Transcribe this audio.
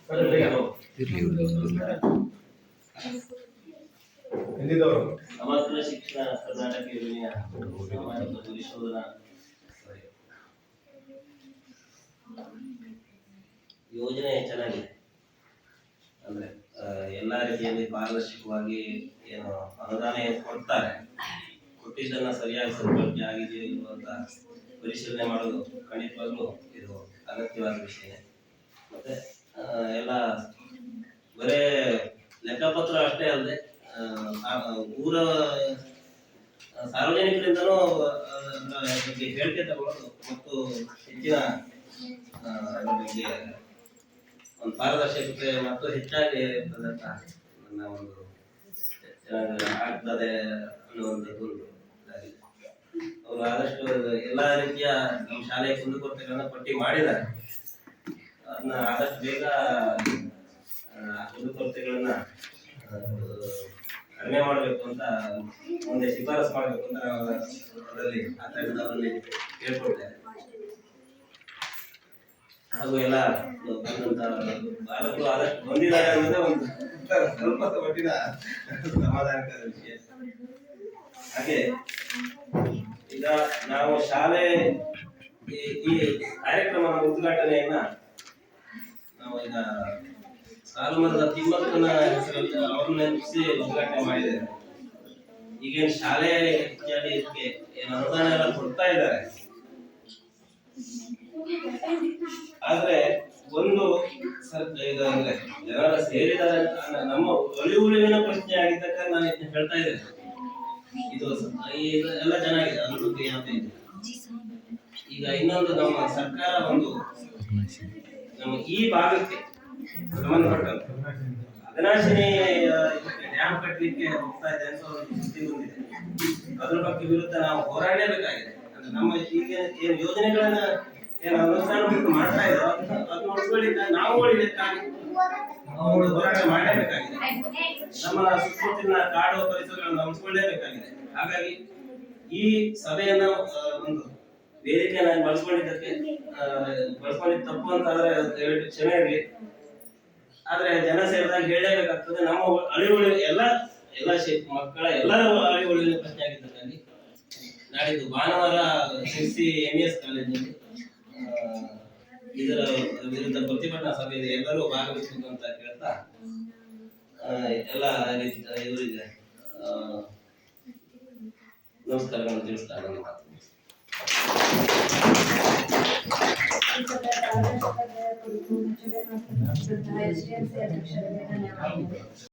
ಸಮಗ್ರ ಶಿಕ್ಷಣ ಕರ್ನಾಟಕ ಯೋಜನೆಯ ಸಾಮಾಜಿಕ ಪರಿಶೋಧನಾ ಯೋಜನೆ ಚೆನ್ನಾಗಿದೆ. ಅಂದ್ರೆ ಎಲ್ಲಾ ರೀತಿಯಲ್ಲಿ ಪಾರದರ್ಶಕವಾಗಿ ಏನು ಅನುದಾನ ಏನು ಕೊಡ್ತಾರೆ, ಕೊಟ್ಟಿದ್ದನ್ನ ಸರಿಯಾಗಿ ಸದ್ಬಳಕೆ ಆಗಿದೆಯೋ ಇಲ್ವೋ ಅಂತ ಪರಿಶೀಲನೆ ಮಾಡೋದು ಖಂಡಿತವಾಗ್ಲೂ ಇದು ಅಗತ್ಯವಾದ ವಿಷಯ. ಮತ್ತೆ ಎಲ್ಲ ಬರೇ ಲೆಕ್ಕಪತ್ರ ಅಷ್ಟೇ ಅಲ್ಲದೆ ಊರ ಸಾರ್ವಜನಿಕರಿಂದನೂ ಬಗ್ಗೆ ಹೇಳಿಕೆ ತಗೊಳ್ಳೋದು ಮತ್ತು ಹೆಚ್ಚಿನ ಬಗ್ಗೆ ಒಂದು ಪಾರದರ್ಶಕತೆ ಮತ್ತು ಹೆಚ್ಚಾಗಿ ಇರ್ತದೆ ಅಂತ ನನ್ನ ಒಂದು ಆಗ್ತದೆ ಅನ್ನುವಂಥದ್ದು ಇದಾಗಿದೆ. ಅವರು ಆದಷ್ಟು ಎಲ್ಲಾ ರೀತಿಯ ನಮ್ಮ ಶಾಲೆಯ ಕುಂದುಕೊರತೆಗಳನ್ನ ಪಟ್ಟಿ ಮಾಡಿದ್ದಾರೆ. ಅದನ್ನ ಆದಷ್ಟು ಬೇಗ ಕುಂದುಕೊರತೆಗಳನ್ನ ಕಡಿಮೆ ಮಾಡಬೇಕು ಅಂತ ಮುಂದೆ ಶಿಫಾರಸು ಮಾಡಬೇಕು ಅಂತ ನಾವು ಅದರಲ್ಲಿ ಅವರಲ್ಲಿ ಕೇಳ್ಕೊಳ್ತೇವೆ. ಹಾಗೂ ಎಲ್ಲ ಬಂದಂತ ಬಾಲಕರು ಆದಷ್ಟು ಬಂದಿದ್ದಾರೆ ಅನ್ನೋದೇ ಒಂದು ಸ್ವಲ್ಪ ಮಟ್ಟಿನ ಸಮಾಧಾನಕರ ವಿಷಯ. ಹಾಗೆ ಈಗ ನಾವು ಶಾಲೆ ಈ ಕಾರ್ಯಕ್ರಮದ ಉದ್ಘಾಟನೆಯನ್ನ ನಾವು ಈಗ ಸಾಲುಮರದ ತಿಮ್ಮಕ್ಕನ ಹೆಸರಲ್ಲಿ ಅವ್ರನ್ನ ನೆನಪಿಸಿ ಉದ್ಘಾಟನೆ ಮಾಡಿದ್ದೇವೆ. ಈಗೇನು ಶಾಲೆ ಇತ್ಯಾದಿ ಇದಕ್ಕೆ ಏನು ಅನುದಾನ ಎಲ್ಲ ಕೊಡ್ತಾ ಇದ್ದಾರೆ. ಆದ್ರೆ ಒಂದು ಈಗ ಅಂದ್ರೆ ಜನರ ಸೇರಿದ್ದಾರೆ ನಮ್ಮ ಉಳಿವಿನ ಪ್ರಶ್ನೆ ಆಗಿದ್ದಕ್ಕ ನಾನು ಹೇಳ್ತಾ ಇದ್ದೇನೆ. ಇದು ಎಲ್ಲ ಚೆನ್ನಾಗಿದೆ, ಅದ್ರ ಬಗ್ಗೆ ಯಾವುದೇ ಇದೆ. ಈಗ ಇನ್ನೊಂದು ನಮ್ಮ ಸರ್ಕಾರ ಒಂದು ನಮ್ಮ ಈ ಭಾಗಕ್ಕೆ ಸಂಬಂಧಪಟ್ಟಂತೆ ಅಘನಾಶಿನಿ ಡ್ಯಾಮ್ ಕಟ್ಟಲಿಕ್ಕೆ ಹೋಗ್ತಾ ಇದೆ ಅಂತ ಒಂದು ಸುದ್ದಿ ಬಂದಿದೆ. ಅದ್ರ ಬಗ್ಗೆ ವಿರುದ್ಧ ನಾವು ಹೋರಾಡಲೇಬೇಕಾಗಿದೆ. ಅಂದ್ರೆ ನಮ್ಮ ಈಗ ಏನು ಯೋಜನೆಗಳನ್ನ ಏನು ಅನುಷ್ಠಾನ ಮಾಡ್ತಾ ಇದ್ರು ಅದು ನೋಡ್ಕೊಳ್ಳಿಕ್ಕೆ ನಾವು ಉಳಿಲಿಕ್ಕಾಗಿ ಹೋರಾಟ ಮಾಡಲೇಬೇಕಾಗಿದೆ. ನಮ್ಮ ಸುತ್ತಮುತ್ತಲಿನ ಕಾಡು ಪರಿಸರಗಳನ್ನು ಉಳಿಸ್ಕೊಳ್ಳೇಬೇಕಾಗಿದೆ. ಹಾಗಾಗಿ ಈ ಸಭೆಯನ್ನ ಒಂದು ವೇದಿಕೆಯನ್ನ ಬಳಸ್ಕೊಂಡಿದ್ದ ತಪ್ಪು ಅಂತ ಆದ್ರೆ ಕ್ಷಮೆ ಇರಲಿ. ಆದ್ರೆ ಜನ ಸೇರಿದಾಗ ಹೇಳಲೇಬೇಕಾಗ್ತದೆ. ನಮ್ಮ ಅಳಿವುಳಿ ಎಲ್ಲ ಮಕ್ಕಳ ಎಲ್ಲರ ಅಳಿವುಳಿನ ಪ್ರಶ್ನೆ ಆಗಿದ್ದಕ್ಕಾಗಿ ನಾಡಿದ್ದು ಭಾನುವಾರ ಸಿರ್ಸಿ MES ಕಾಲೇಜಿನಲ್ಲಿ ಇದರ ವಿರುದ್ಧ ಪ್ರತಿಭಟನಾ ಸಭೆಯಲ್ಲಿ ಎಲ್ಲರೂ ಭಾಗವಹಿಸಬೇಕು ಅಂತ ಕೇಳ್ತಾ ಎಲ್ಲ ಇವರಿಗೆ ನಮಸ್ಕಾರಗಳನ್ನು ತಿಳಿಸ್ತಾ